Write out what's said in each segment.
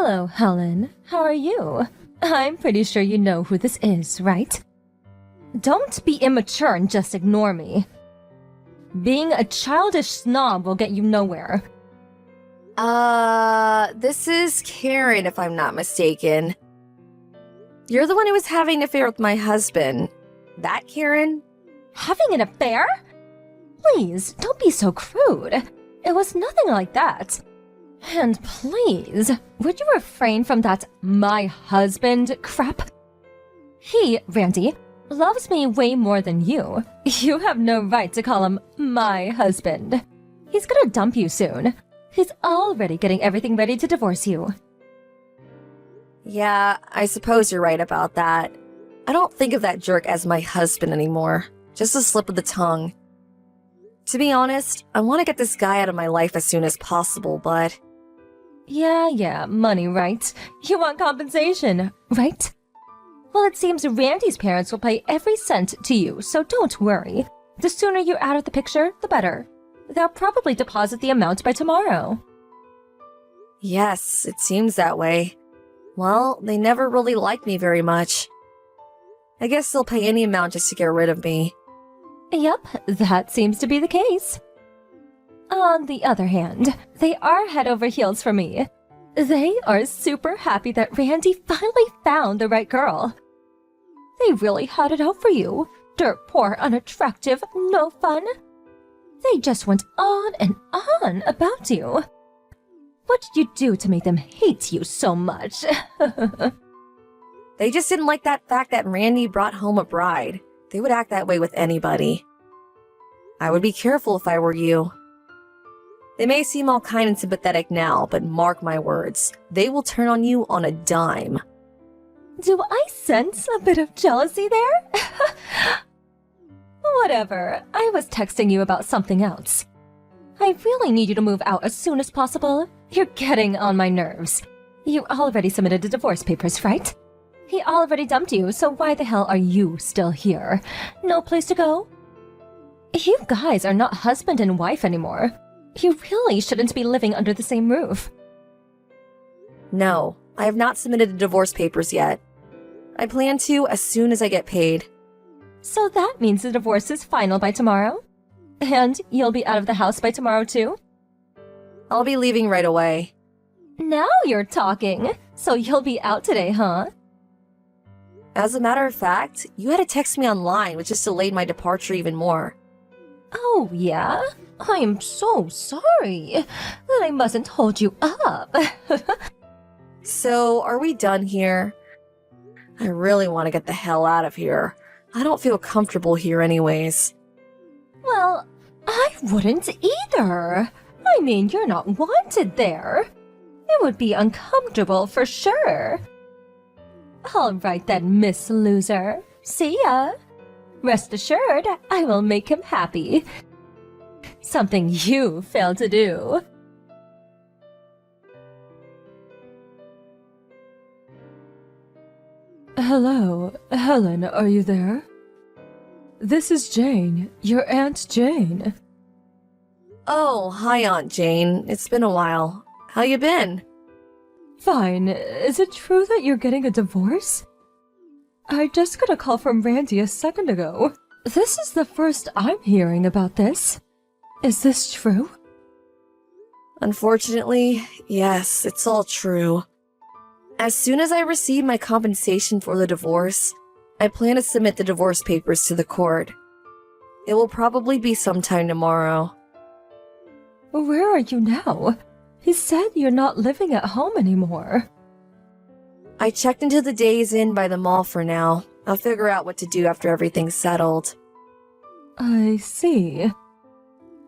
Hello, Helen. How are you? I'm pretty sure you know who this is, right? Don't be immature and just ignore me. Being a childish snob will get you nowhere. This is Karen, if I'm not mistaken. You're the one who was having an affair with my husband. That Karen? Having an affair? Please, don't be so crude. It was nothing like that. And please, would you refrain from that my husband crap? He, Randy, loves me way more than you. You have no right to call him my husband. He's gonna dump you soon. He's already getting everything ready to divorce you. Yeah, I suppose you're right about that. I don't think of that jerk as my husband anymore. Just a slip of the tongue. To be honest, I want to get this guy out of my life as soon as possible, but... Yeah, money, right? You want compensation, right? Well, it seems Randy's parents will pay every cent to you, so don't worry. The sooner you're out of the picture, the better. They'll probably deposit the amount by tomorrow. Yes, it seems that way. Well, they never really liked me very much. I guess they'll pay any amount just to get rid of me. Yep, that seems to be the case. On the other hand, they are head over heels for me. They are super happy that Randy finally found the right girl. They really had it out for you. Dirt poor, unattractive, no fun. They just went on and on about you. What did you do to make them hate you so much? They just didn't like that fact that Randy brought home a bride. They would act that way with anybody. I would be careful if I were you. They may seem all kind and sympathetic now, but mark my words, they will turn on you on a dime. Do I sense a bit of jealousy there? Whatever, I was texting you about something else. I really need you to move out as soon as possible. You're getting on my nerves. You already submitted the divorce papers, right? He already dumped you, so why the hell are you still here? No place to go? You guys are not husband and wife anymore. You really shouldn't be living under the same roof. No, I have not submitted the divorce papers yet. I plan to as soon as I get paid. So that means the divorce is final by tomorrow? And you'll be out of the house by tomorrow too? I'll be leaving right away. Now you're talking. So you'll be out today, huh? As a matter of fact, you had to text me online, which just delayed my departure even more. Oh, yeah? I am so sorry. Then I mustn't hold you up. So, are we done here? I really want to get the hell out of here. I don't feel comfortable here anyways. Well, I wouldn't either. I mean, you're not wanted there. It would be uncomfortable for sure. All right then, Miss Loser. See ya. Rest assured, I will make him happy. Something you failed to do. Hello, Helen, are you there? This is Jane, your Aunt Jane. Oh, hi Aunt Jane. It's been a while. How you been? Fine. Is it true that you're getting a divorce? I just got a call from Randy a second ago. This is the first I'm hearing about this. Is this true? Unfortunately, yes, it's all true. As soon as I receive my compensation for the divorce, I plan to submit the divorce papers to the court. It will probably be sometime tomorrow. Where are you now? He said you're not living at home anymore. I checked into the Days Inn by the mall for now. I'll figure out what to do after everything's settled. I see.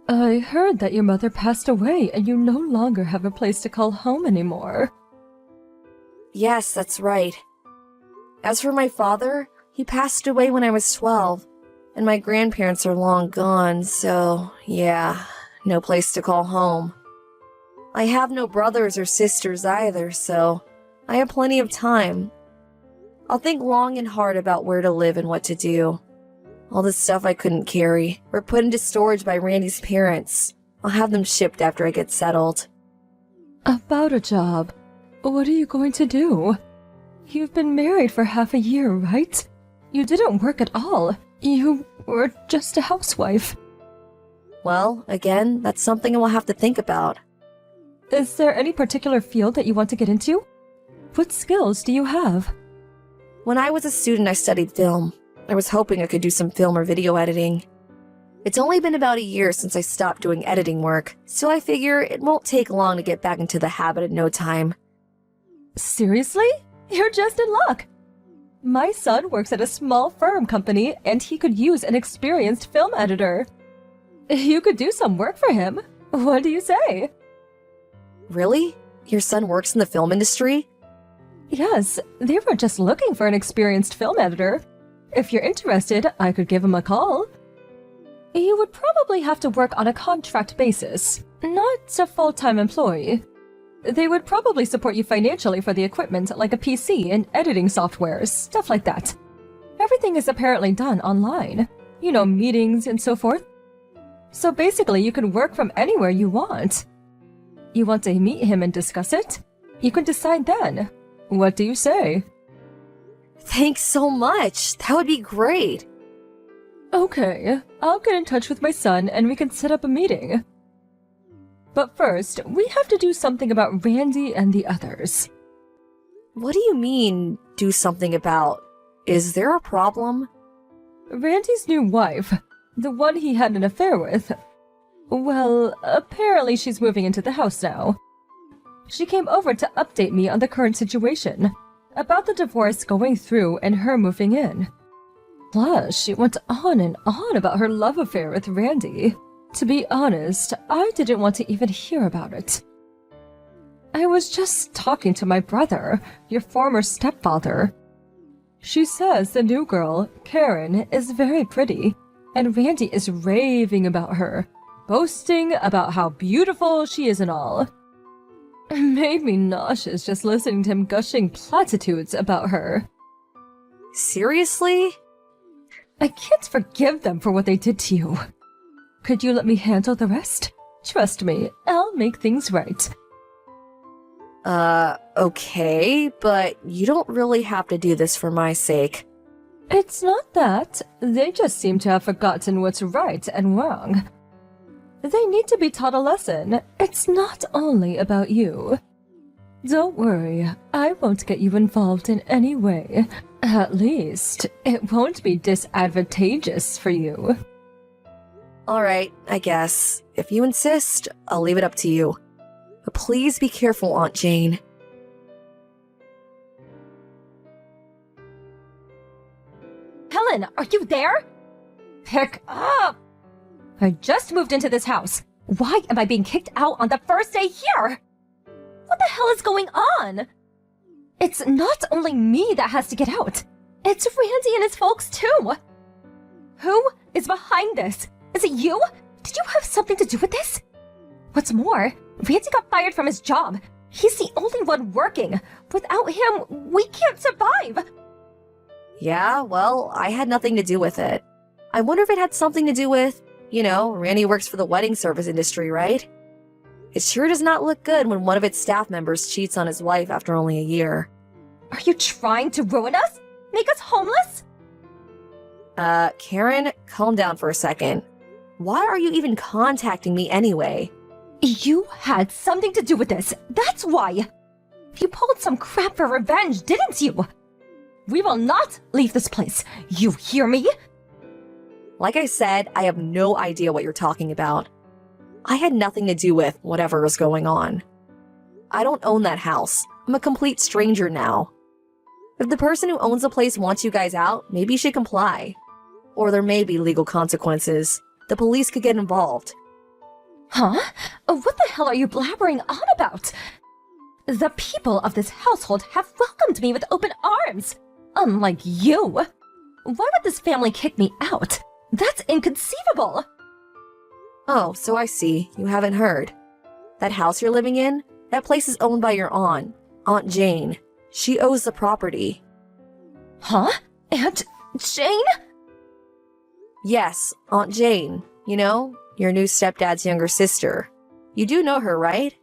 I heard that your mother passed away and you no longer have a place to call home anymore. Yes, that's right. As for my father, he passed away when I was 12, and my grandparents are long gone, so yeah, no place to call home. I have no brothers or sisters either, so I have plenty of time. I'll think long and hard about where to live and what to do. All the stuff I couldn't carry were put into storage by Randy's parents. I'll have them shipped after I get settled. About a job. What are you going to do? You've been married for half a year, right? You didn't work at all. You were just a housewife. Well, again, that's something I will have to think about. Is there any particular field that you want to get into? What skills do you have? When I was a student, I studied film. I was hoping I could do some film or video editing. It's only been about a year since I stopped doing editing work, so I figure it won't take long to get back into the habit in no time. Seriously? You're just in luck. My son works at a small firm company, and he could use an experienced film editor. You could do some work for him. What do you say? Really? Your son works in the film industry? Yes, they were just looking for an experienced film editor. If you're interested, I could give him a call. You would probably have to work on a contract basis, not a full-time employee. They would probably support you financially for the equipment like a PC and editing software, stuff like that. Everything is apparently done online. You know, meetings and so forth. So basically, you can work from anywhere you want. You want to meet him and discuss it? You can decide then. What do you say? Thanks so much. That would be great. Okay, I'll get in touch with my son and we can set up a meeting. But first, we have to do something about Randy and the others. What do you mean, do something about? Is there a problem? Randy's new wife, the one he had an affair with. Well, apparently she's moving into the house now. She came over to update me on the current situation, about the divorce going through and her moving in. Plus, she went on and on about her love affair with Randy. To be honest, I didn't want to even hear about it. I was just talking to my brother, your former stepfather. She says the new girl, Karen, is very pretty, and Randy is raving about her, boasting about how beautiful she is and all. It made me nauseous just listening to him gushing platitudes about her. Seriously? I can't forgive them for what they did to you. Could you let me handle the rest? Trust me, I'll make things right. Okay, but you don't really have to do this for my sake. It's not that. They just seem to have forgotten what's right and wrong. They need to be taught a lesson. It's not only about you. Don't worry, I won't get you involved in any way. At least, it won't be disadvantageous for you. Alright, I guess. If you insist, I'll leave it up to you. But please be careful, Aunt Jane. Helen, are you there? Pick up! I just moved into this house. Why am I being kicked out on the first day here? What the hell is going on? It's not only me that has to get out. It's Randy and his folks too. Who is behind this? Is it you? Did you have something to do with this? What's more, Randy got fired from his job. He's the only one working. Without him, we can't survive. Yeah, well, I had nothing to do with it. I wonder if it had something to do with, Randy works for the wedding service industry, right? It sure does not look good when one of its staff members cheats on his wife after only a year. Are you trying to ruin us? Make us homeless? Karen, calm down for a second. Why are you even contacting me anyway? You had something to do with this. That's why. You pulled some crap for revenge, didn't you? We will not leave this place. You hear me? Like I said, I have no idea what you're talking about. I had nothing to do with whatever is going on. I don't own that house. I'm a complete stranger now. If the person who owns the place wants you guys out, maybe you should comply. Or there may be legal consequences. The police could get involved. Huh? What the hell are you blabbering on about? The people of this household have welcomed me with open arms. Unlike you. Why would this family kick me out? That's inconceivable. Oh, so I see. You haven't heard. That house you're living in? That place is owned by your aunt, Aunt Jane. She owes the property. Huh? Aunt Jane? Yes, Aunt Jane. Your new stepdad's younger sister. You do know her, right?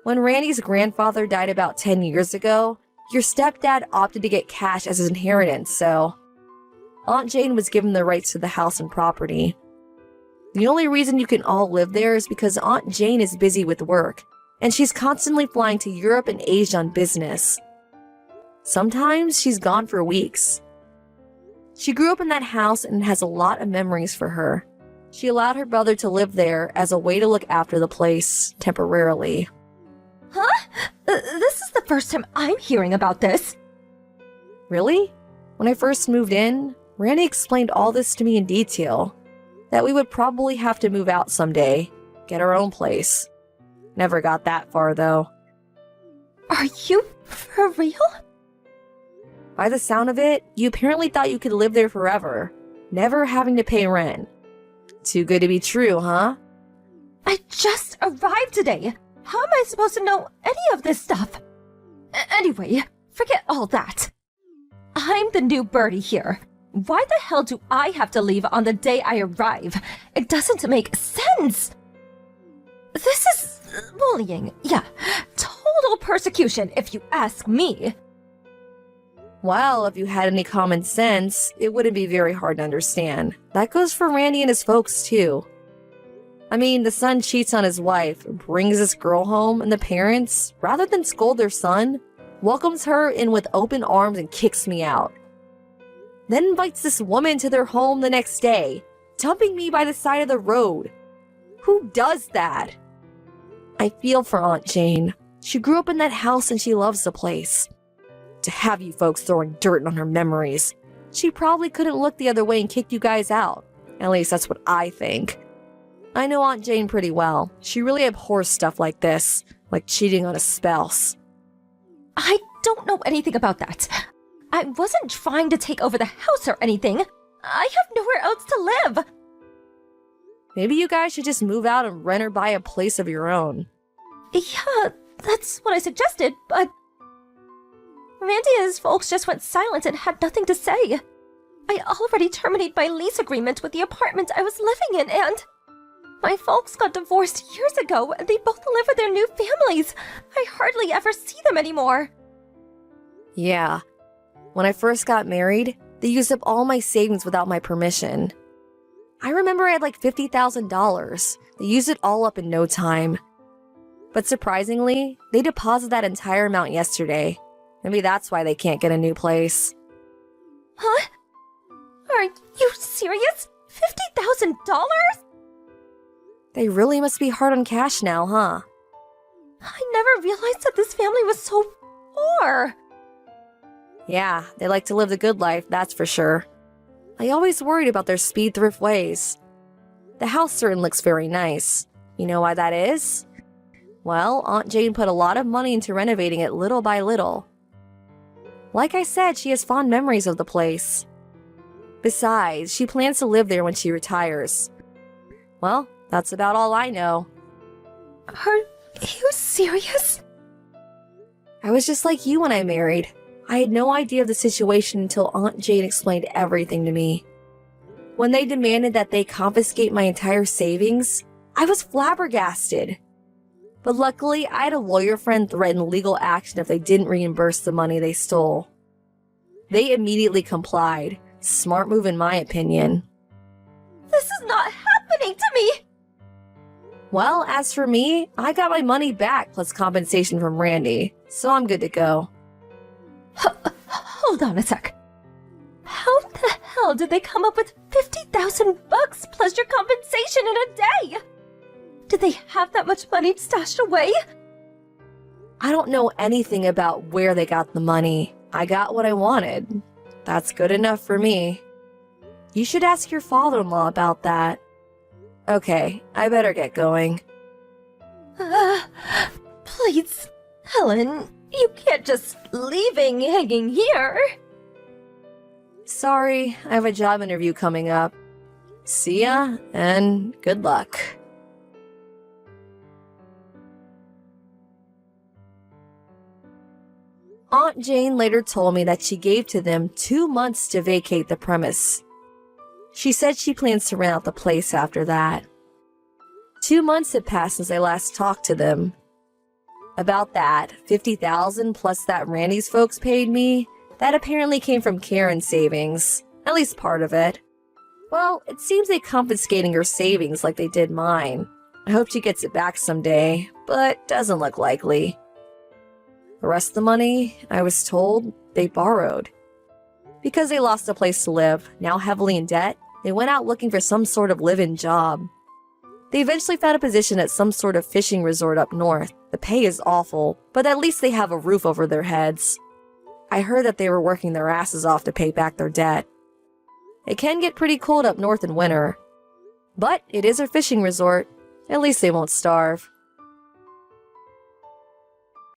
When Randy's grandfather died about 10 years ago, your stepdad opted to get cash as his inheritance, so Aunt Jane was given the rights to the house and property. The only reason you can all live there is because Aunt Jane is busy with work, and she's constantly flying to Europe and Asia on business. Sometimes she's gone for weeks. She grew up in that house and has a lot of memories for her. She allowed her brother to live there as a way to look after the place temporarily. Huh? This is the first time I'm hearing about this. Really? When I first moved in, Randy explained all this to me in detail. That we would probably have to move out someday, get our own place. Never got that far, though. Are you for real? By the sound of it, you apparently thought you could live there forever, never having to pay rent. Too good to be true, huh? I just arrived today. How am I supposed to know any of this stuff? Anyway, forget all that. I'm the new birdie here. Why the hell do I have to leave on the day I arrive? It doesn't make sense. This is bullying. Yeah, total persecution if you ask me. Well, if you had any common sense, it wouldn't be very hard to understand. That goes for Randy and his folks, too. I mean, the son cheats on his wife, brings this girl home, and the parents, rather than scold their son, welcomes her in with open arms and kicks me out. Then invites this woman to their home the next day, dumping me by the side of the road. Who does that? I feel for Aunt Jane. She grew up in that house and she loves the place. To have you folks throwing dirt on her memories, she probably couldn't look the other way and kick you guys out. At least that's what I think. I know Aunt Jane pretty well. She really abhors stuff like this, like cheating on a spouse. I don't know anything about that. I wasn't trying to take over the house or anything. I have nowhere else to live. Maybe you guys should just move out and rent or buy a place of your own. Yeah, that's what I suggested, but Randy and his folks just went silent and had nothing to say. I already terminated my lease agreement with the apartment I was living in, and my folks got divorced years ago, and they both live with their new families. I hardly ever see them anymore. Yeah. When I first got married, they used up all my savings without my permission. I remember I had like $50,000. They used it all up in no time. But surprisingly, they deposited that entire amount yesterday. Maybe that's why they can't get a new place. Huh? Are you serious? $50,000? They really must be hard on cash now, huh? I never realized that this family was so poor. Yeah, they like to live the good life, that's for sure. I always worried about their speed-thrift ways. The house certainly looks very nice. You know why that is? Well, Aunt Jane put a lot of money into renovating it little by little. Like I said, she has fond memories of the place. Besides, she plans to live there when she retires. Well, that's about all I know. Are you serious? I was just like you when I married. I had no idea of the situation until Aunt Jane explained everything to me. When they demanded that they confiscate my entire savings, I was flabbergasted. But luckily, I had a lawyer friend threaten legal action if they didn't reimburse the money they stole. They immediately complied. Smart move in my opinion. This is not happening to me! Well, as for me, I got my money back plus compensation from Randy, so I'm good to go. Hold on a sec. How the hell did they come up with $50,000 plus your compensation in a day? Did they have that much money stashed away? I don't know anything about where they got the money. I got what I wanted. That's good enough for me. You should ask your father-in-law about that. Okay, I better get going. Please, Helen, you can't just leaving hanging here. Sorry, I have a job interview coming up. See ya, and good luck. Aunt Jane later told me that she gave to them 2 months to vacate the premise. She said she plans to rent out the place after that. 2 months had passed since I last talked to them. About that, $50,000 plus that Randy's folks paid me, that apparently came from Karen's savings. At least part of it. Well, it seems they confiscating her savings like they did mine. I hope she gets it back someday, but doesn't look likely. The rest of the money, I was told, they borrowed. Because they lost a place to live, now heavily in debt, they went out looking for some sort of live-in job. They eventually found a position at some sort of fishing resort up north. The pay is awful, but at least they have a roof over their heads. I heard that they were working their asses off to pay back their debt. It can get pretty cold up north in winter. But it is a fishing resort. At least they won't starve.